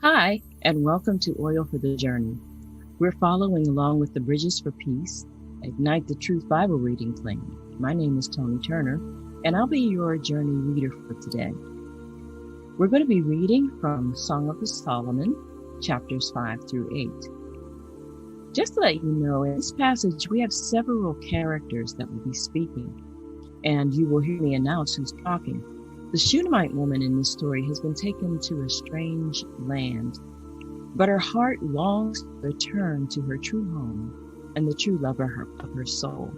Hi, and welcome to Oil for the Journey. We're following along with the Bridges for Peace, Ignite the Truth Bible reading plan. My name is Tony Turner, and I'll be your journey reader for today. We're going to be reading from Song of Solomon, chapters 5 through 8. Just to let you know, in this passage, we have several characters that will be speaking, and you will hear me announce who's talking. The Shunammite woman in this story has been taken to a strange land, but her heart longs to return to her true home and the true lover of her soul.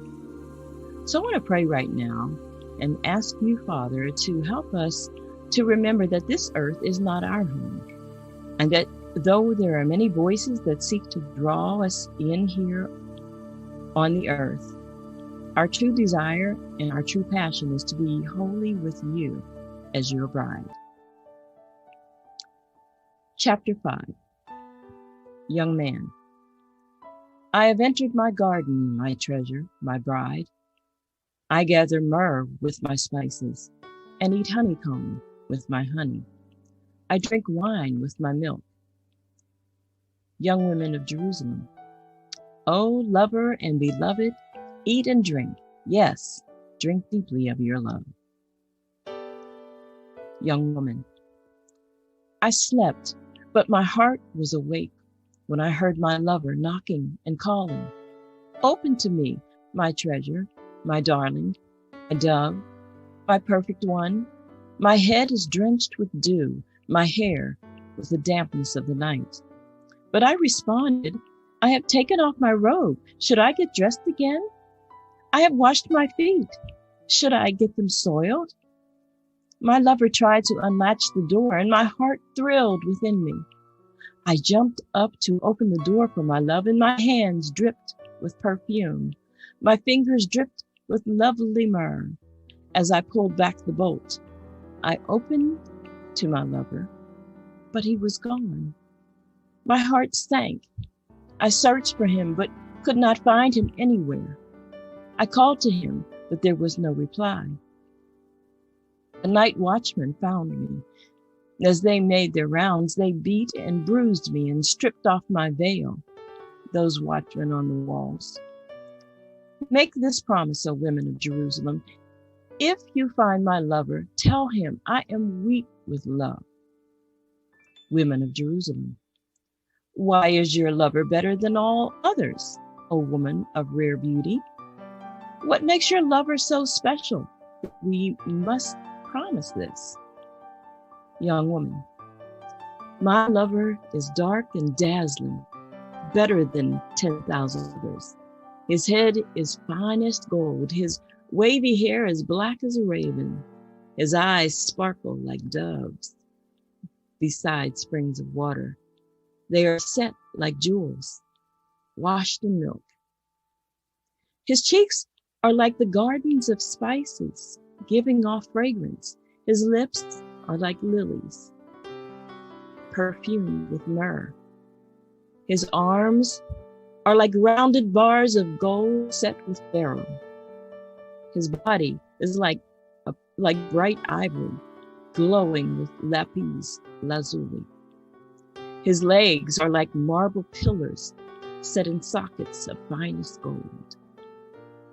So I want to pray right now and ask you, Father, to help us to remember that this earth is not our home, and that though there are many voices that seek to draw us in here on the earth, our true desire and our true passion is to be wholly with you as your bride. Chapter 5. Young man. I have entered my garden, my treasure, my bride. I gather myrrh with my spices, and eat honeycomb with my honey. I drink wine with my milk. Young women of Jerusalem. O lover and beloved, eat and drink. Yes, drink deeply of your love. Young woman. I slept, but my heart was awake when I heard my lover knocking and calling. Open to me, my treasure, my darling, my dove, my perfect one. My head is drenched with dew, my hair with the dampness of the night. But I responded, I have taken off my robe. Should I get dressed again? I have washed my feet. Should I get them soiled? My lover tried to unlatch the door, and my heart thrilled within me. I jumped up to open the door for my love, and my hands dripped with perfume. My fingers dripped with lovely myrrh. As I pulled back the bolt, I opened to my lover, but he was gone. My heart sank. I searched for him, but could not find him anywhere. I called to him, but there was no reply. The night watchman found me. As they made their rounds, they beat and bruised me and stripped off my veil, those watchmen on the walls. Make this promise, O women of Jerusalem. If you find my lover, tell him I am weak with love. Women of Jerusalem. Why is your lover better than all others, O woman of rare beauty? What makes your lover so special? We must promise this. Young woman. My lover is dark and dazzling, better than 10,000 others. His head is finest gold. His wavy hair is black as a raven. His eyes sparkle like doves beside springs of water. They are set like jewels, washed in milk. His cheeks are like the gardens of spices, giving off fragrance. His lips are like lilies, perfumed with myrrh. His arms are like rounded bars of gold set with beryl. His body is like bright ivory, glowing with lapis lazuli. His legs are like marble pillars set in sockets of finest gold.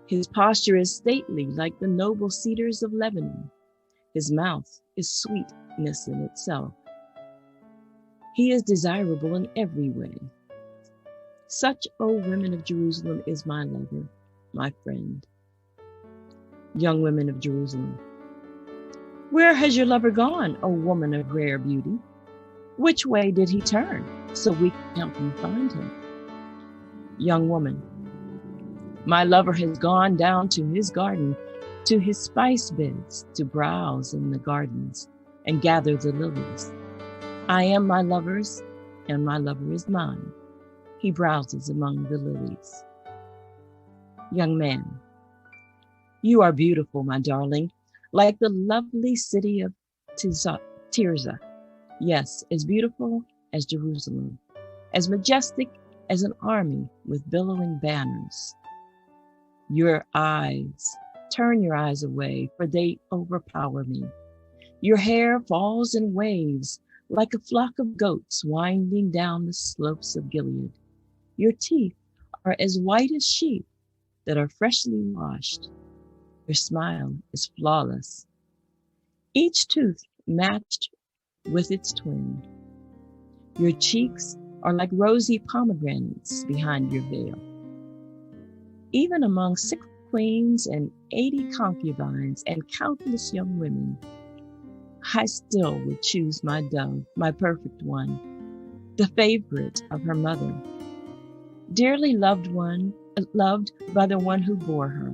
His posture is stately like the noble cedars of Lebanon. His mouth is sweetness in itself. He is desirable in every way. Such, O women of Jerusalem, is my lover, my friend. Young women of Jerusalem. Where has your lover gone, O woman of rare beauty? Which way did he turn, so we can help you find him? Young woman. My lover has gone down to his garden, to his spice beds, to browse in the gardens and gather the lilies. I am my lover's, and my lover is mine. He browses among the lilies. Young man. You are beautiful, my darling, like the lovely city of Tirzah. Yes, as beautiful as Jerusalem, as majestic as an army with billowing banners. Turn your eyes away, for they overpower me. Your hair falls in waves like a flock of goats winding down the slopes of Gilead. Your teeth are as white as sheep that are freshly washed. Your smile is flawless, each tooth matched with its twin. Your cheeks are like rosy pomegranates behind your veil. Even among 6 queens and 80 concubines and countless young women, I still would choose my dove, my perfect one, the favorite of her mother, dearly loved by the one who bore her.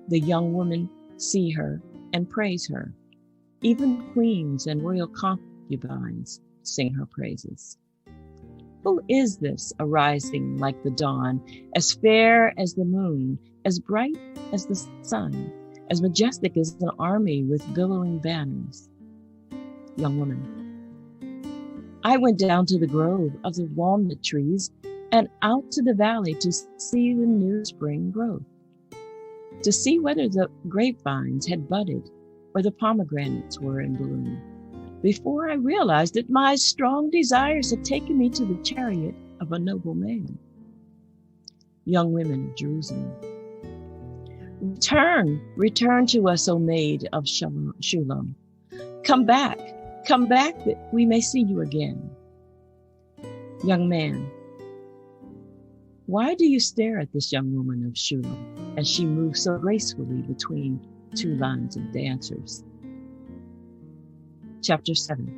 The young women see her and praise her. Even queens and royal concubines sing her praises. Who is this arising like the dawn, as fair as the moon, as bright as the sun, as majestic as an army with billowing banners? Young woman, I went down to the grove of the walnut trees and out to the valley to see the new spring growth, to see whether the grapevines had budded or the pomegranates were in bloom, before I realized that my strong desires had taken me to the chariot of a noble man. Young women of Jerusalem, return to us, O maid of Shulam. Come back that we may see you again. Young man, why do you stare at this young woman of Shulam as she moves so gracefully between 2 lines of dancers? Chapter 7.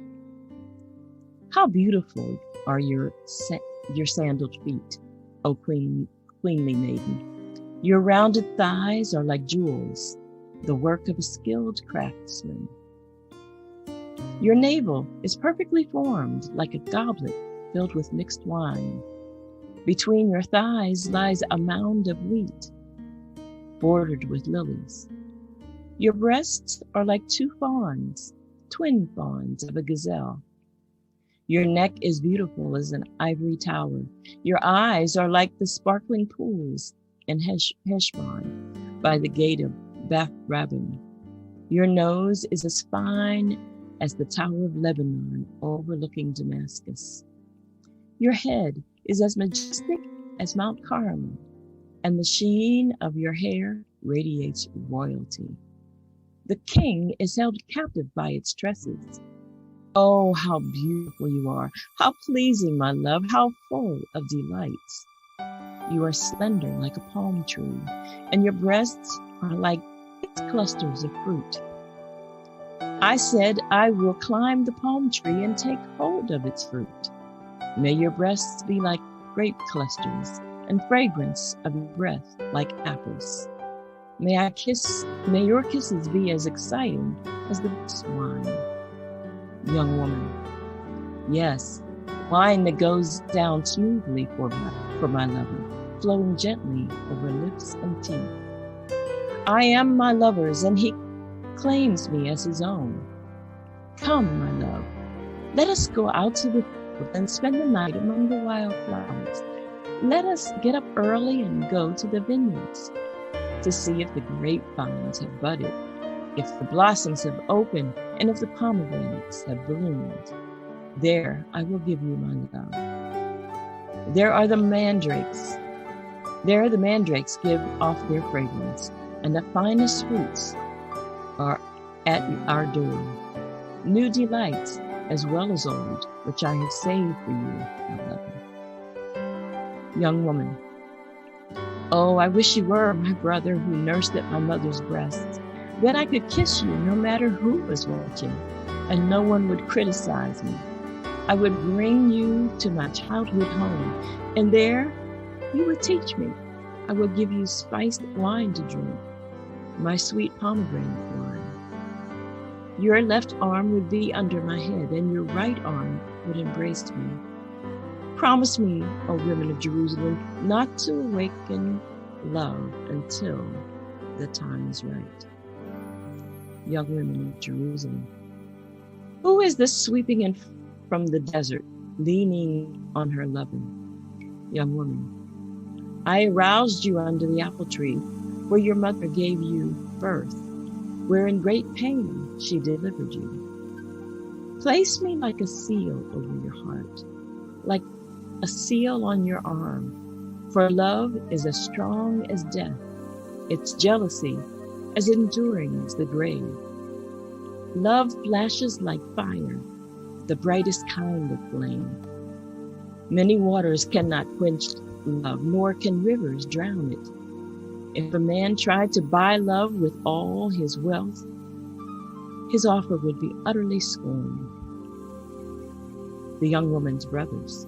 How beautiful are your sandaled feet, O queenly maiden. Your rounded thighs are like jewels, the work of a skilled craftsman. Your navel is perfectly formed like a goblet filled with mixed wine. Between your thighs lies a mound of wheat, bordered with lilies. Your breasts are like 2 fawns, twin fawns of a gazelle. Your neck is beautiful as an ivory tower. Your eyes are like the sparkling pools in Heshbon by the gate of Beth Rabbim. Your nose is as fine as the Tower of Lebanon overlooking Damascus. Your head is as majestic as Mount Carmel, and the sheen of your hair radiates royalty. The king is held captive by its tresses. Oh, how beautiful you are, how pleasing, my love, how full of delights. You are slender like a palm tree, and your breasts are like clusters of fruit. I said, I will climb the palm tree and take hold of its fruit. May your breasts be like grape clusters, and fragrance of your breath like apples. May your kisses be as exciting as the best wine. Young woman, yes, wine that goes down smoothly for my lover, flowing gently over lips and teeth. I am my lover's, and he claims me as his own. Come, my love, let us go out to the field and spend the night among the wildflowers. Let us get up early and go to the vineyards to see if the grapevines have budded, if the blossoms have opened, and if the pomegranates have bloomed. There I will give you my love. There the mandrakes give off their fragrance, and the finest fruits are at our door. New delights as well as old, which I have saved for you, my lover. Young woman, oh, I wish you were my brother who nursed at my mother's breast. Then I could kiss you no matter who was watching, and no one would criticize me. I would bring you to my childhood home, and there you would teach me. I would give you spiced wine to drink, my sweet pomegranate wine. Your left arm would be under my head, and your right arm would embrace me. Promise me, O women of Jerusalem, not to awaken love until the time is right. Young women of Jerusalem, who is this sweeping in from the desert, leaning on her lover? Young woman, I aroused you under the apple tree, where your mother gave you birth, where in great pain she delivered you. Place me like a seal over your heart, like a seal on your arm. For love is as strong as death, its jealousy as enduring as the grave. Love flashes like fire, the brightest kind of flame. Many waters cannot quench love, nor can rivers drown it. If a man tried to buy love with all his wealth, his offer would be utterly scorned. The young woman's brothers.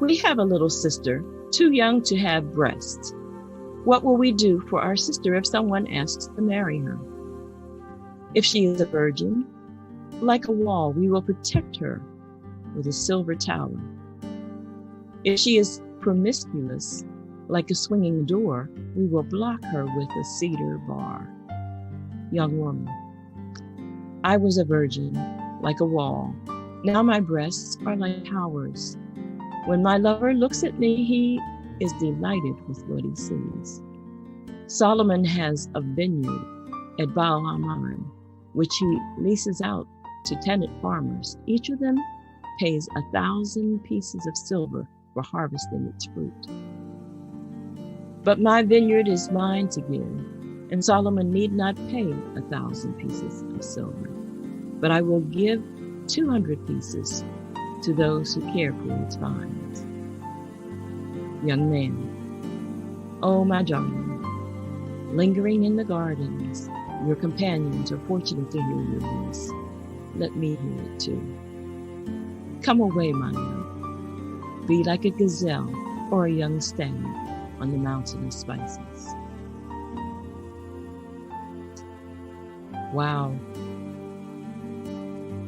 We have a little sister, too young to have breasts. What will we do for our sister if someone asks to marry her? If she is a virgin, like a wall, we will protect her with a silver tower. If she is promiscuous, like a swinging door, we will block her with a cedar bar. Young woman, I was a virgin, like a wall. Now my breasts are like towers. When my lover looks at me, he is delighted with what he sees. Solomon has a vineyard at Baal Hamon, which he leases out to tenant farmers. Each of them pays 1,000 pieces of silver for harvesting its fruit. But my vineyard is mine to give, and Solomon need not pay 1,000 pieces of silver. But I will give 200 pieces to those who care for its vines. Young man, oh my darling, lingering in the gardens, your companions are fortunate to hear your voice. Let me hear it too. Come away, my love. Be like a gazelle or a young stag on the mountain of spices. Wow.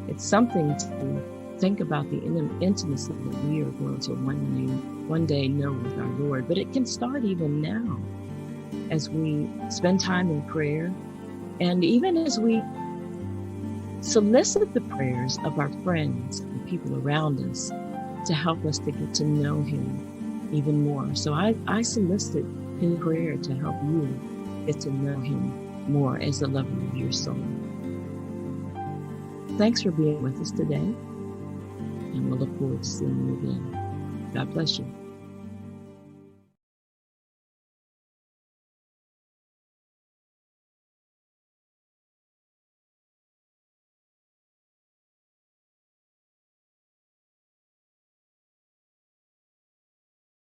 It's something to think about the intimacy that we are going to one day know with our Lord. But it can start even now as we spend time in prayer, and even as we solicit the prayers of our friends and people around us to help us to get to know Him even more. So I solicit His prayer to help you get to know Him more as the lover of your soul. Thanks for being with us today, and we'll look forward to seeing you again. God bless you.